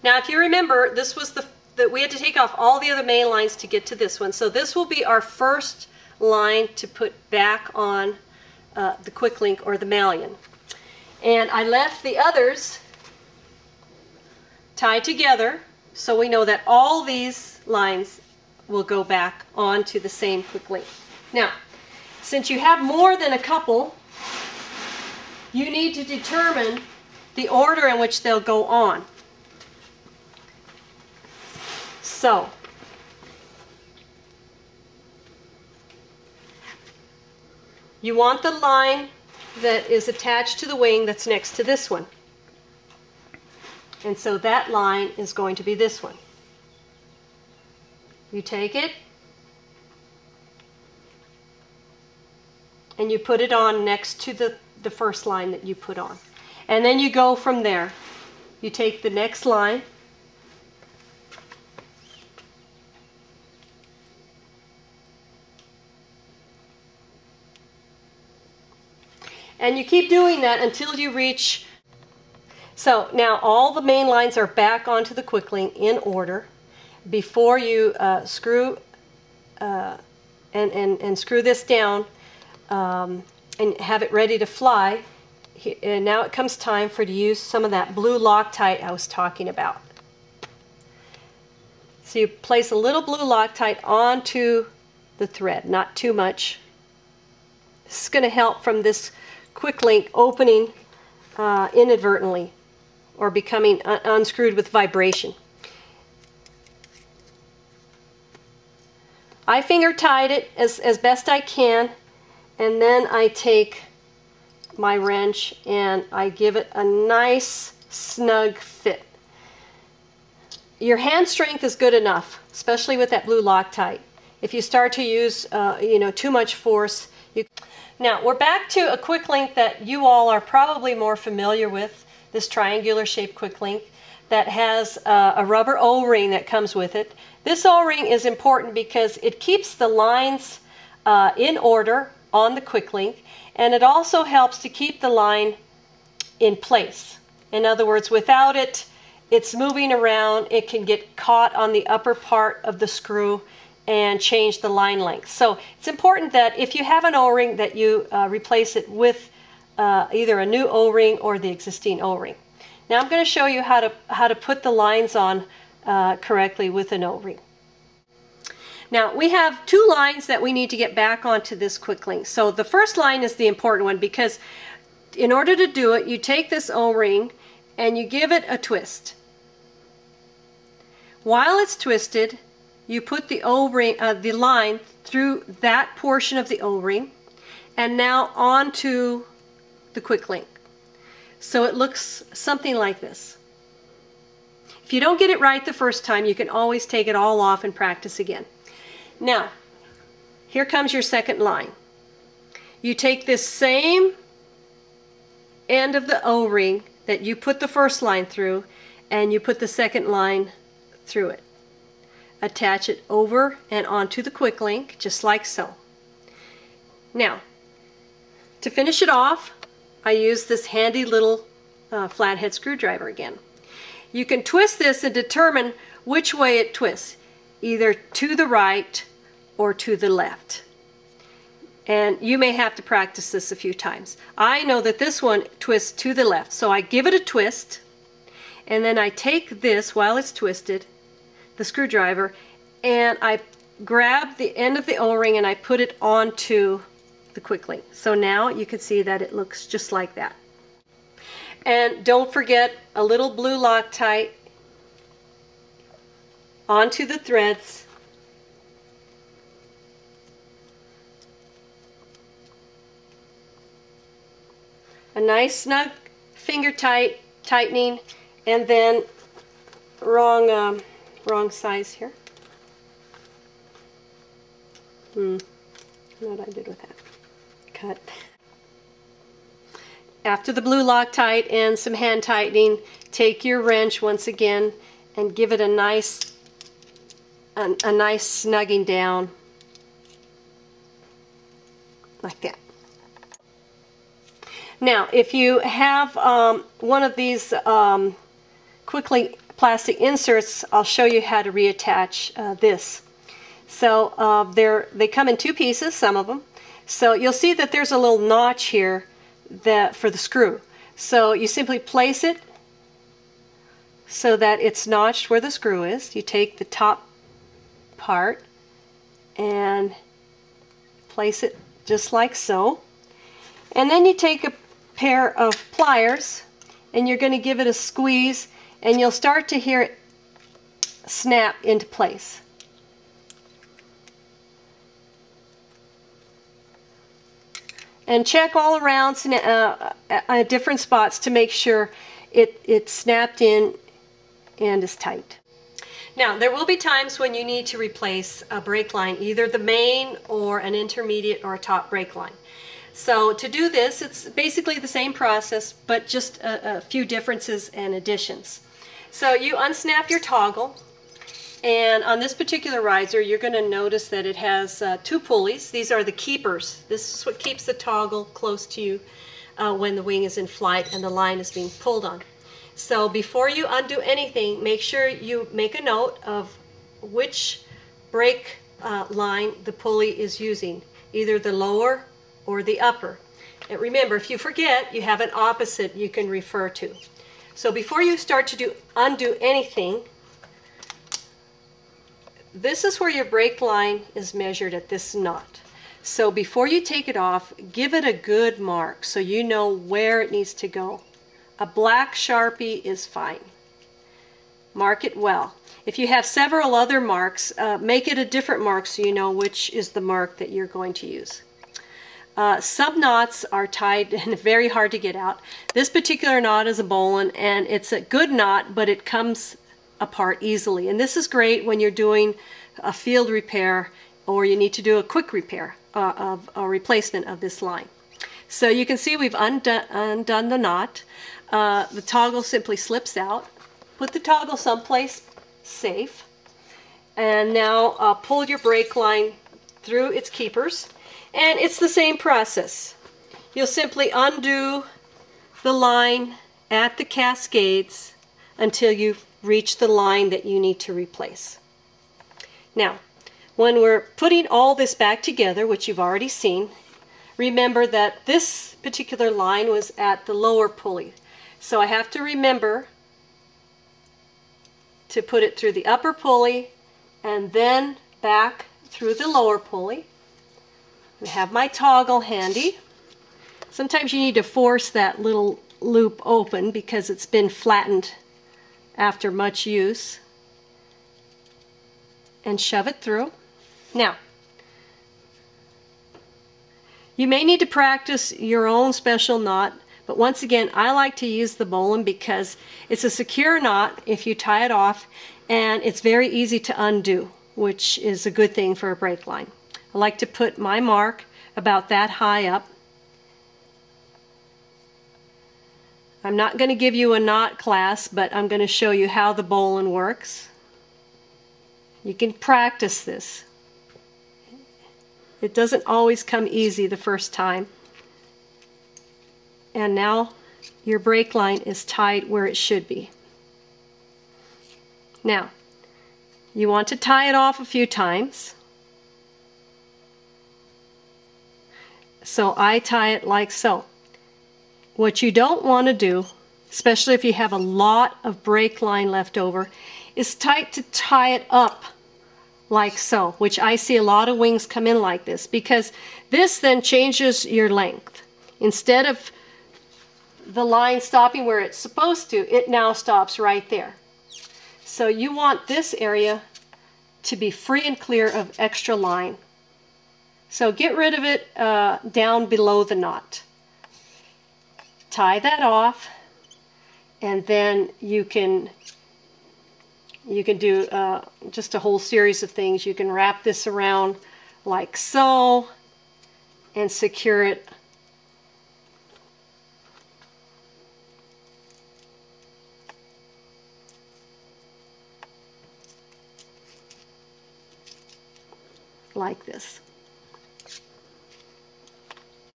Now if you remember, this was that we had to take off all the other main lines to get to this one. So this will be our first line to put back on the quick link or the malleon. And I left the others tied together so we know that all these lines will go back onto the same quick link. Now, since you have more than a couple, you need to determine the order in which they'll go on. So, you want the line that is attached to the wing that's next to this one. And so that line is going to be this one. You take it and you put it on next to the first line that you put on. And then you go from there. You take the next line and you keep doing that until you reach. So now all the main lines are back onto the quick link in order. Before you screw and screw this down and have it ready to fly, and now it comes time for you to use some of that blue Loctite I was talking about. So you place a little blue Loctite onto the thread, not too much. This is going to help from this quick link opening inadvertently or becoming unscrewed with vibration. I finger tied it as best I can, and then I take my wrench and I give it a nice snug fit. Your hand strength is good enough, especially with that blue Loctite. If you start to use too much force, Now we're back to a quick link that you all are probably more familiar with, this triangular shaped quick link that has a rubber O-ring that comes with it. This O-ring is important because it keeps the lines in order on the quick link, and it also helps to keep the line in place. In other words, without it, it's moving around, it can get caught on the upper part of the screw and change the line length. So it's important that if you have an O-ring that you replace it with either a new O-ring or the existing O-ring. Now I'm going to show you how to put the lines on correctly with an O-ring. Now we have two lines that we need to get back onto this quick link. So the first line is the important one because in order to do it, you take this O-ring and you give it a twist. While it's twisted, you put the O-ring, the line through that portion of the O-ring and now onto the quick link. So it looks something like this. If you don't get it right the first time, you can always take it all off and practice again. Now, here comes your second line. You take this same end of the O-ring that you put the first line through and you put the second line through it. Attach it over and onto the quick link, just like so. Now, to finish it off, I use this handy little flathead screwdriver again. You can twist this and determine which way it twists, either to the right or to the left. And you may have to practice this a few times. I know that this one twists to the left, so I give it a twist, and then I take this while it's twisted, the screwdriver, and I grab the end of the O-ring and I put it onto the quick link. So now you can see that it looks just like that. And don't forget a little blue Loctite onto the threads. A nice snug finger tightening, and then wrong size here. I don't know what I did with that. Cut. After the blue Loctite and some hand tightening, take your wrench once again and give it a nice snugging down like that. Now, if you have one of these quickly plastic inserts, I'll show you how to reattach this. So they come in two pieces, some of them. So you'll see that there's a little notch here for the screw. So you simply place it so that it's notched where the screw is. You take the top part and place it just like so. And then you take a pair of pliers and you're going to give it a squeeze, and you'll start to hear it snap into place. And check all around at different spots to make sure it's snapped in and is tight. Now, there will be times when you need to replace a brake line, either the main or an intermediate or a top brake line. So to do this, it's basically the same process, but just a few differences and additions. So you unsnap your toggle, and on this particular riser, you're going to notice that it has two pulleys. These are the keepers. This is what keeps the toggle close to you when the wing is in flight and the line is being pulled on. So before you undo anything, make sure you make a note of which brake line the pulley is using, either the lower or the upper. And remember, if you forget, you have an opposite you can refer to. So before you start to undo anything, this is where your brake line is measured at this knot. So before you take it off, give it a good mark so you know where it needs to go. A black Sharpie is fine. Mark it well. If you have several other marks, make it a different mark so you know which is the mark that you're going to use. Some knots are tied and very hard to get out. This particular knot is a bowline, and it's a good knot, but it comes apart easily. And this is great when you're doing a field repair or you need to do a quick repair of a replacement of this line. So you can see we've undone the knot. The toggle simply slips out. Put the toggle someplace safe, and now pull your brake line through its keepers, and it's the same process. You'll simply undo the line at the cascades until you reach the line that you need to replace. Now, when we're putting all this back together, which you've already seen, remember that this particular line was at the lower pulley. So I have to remember to put it through the upper pulley and then back through the lower pulley. I have my toggle handy. Sometimes you need to force that little loop open because it's been flattened after much use, and shove it through. Now, you may need to practice your own special knot, but once again, I like to use the bowline because it's a secure knot if you tie it off, and it's very easy to undo, which is a good thing for a brake line. I like to put my mark about that high up. I'm not going to give you a knot class, but I'm going to show you how the bowline works. You can practice this. It doesn't always come easy the first time. And now your brake line is tied where it should be. Now, you want to tie it off a few times. So I tie it like so. What you don't want to do, especially if you have a lot of brake line left over, is to tie it up like so, which I see a lot of wings come in like this, because this then changes your length. Instead of the line stopping where it's supposed to, it now stops right there. So you want this area to be free and clear of extra line. So get rid of it down below the knot. Tie that off, and then you can do just a whole series of things. You can wrap this around like so and secure it like this.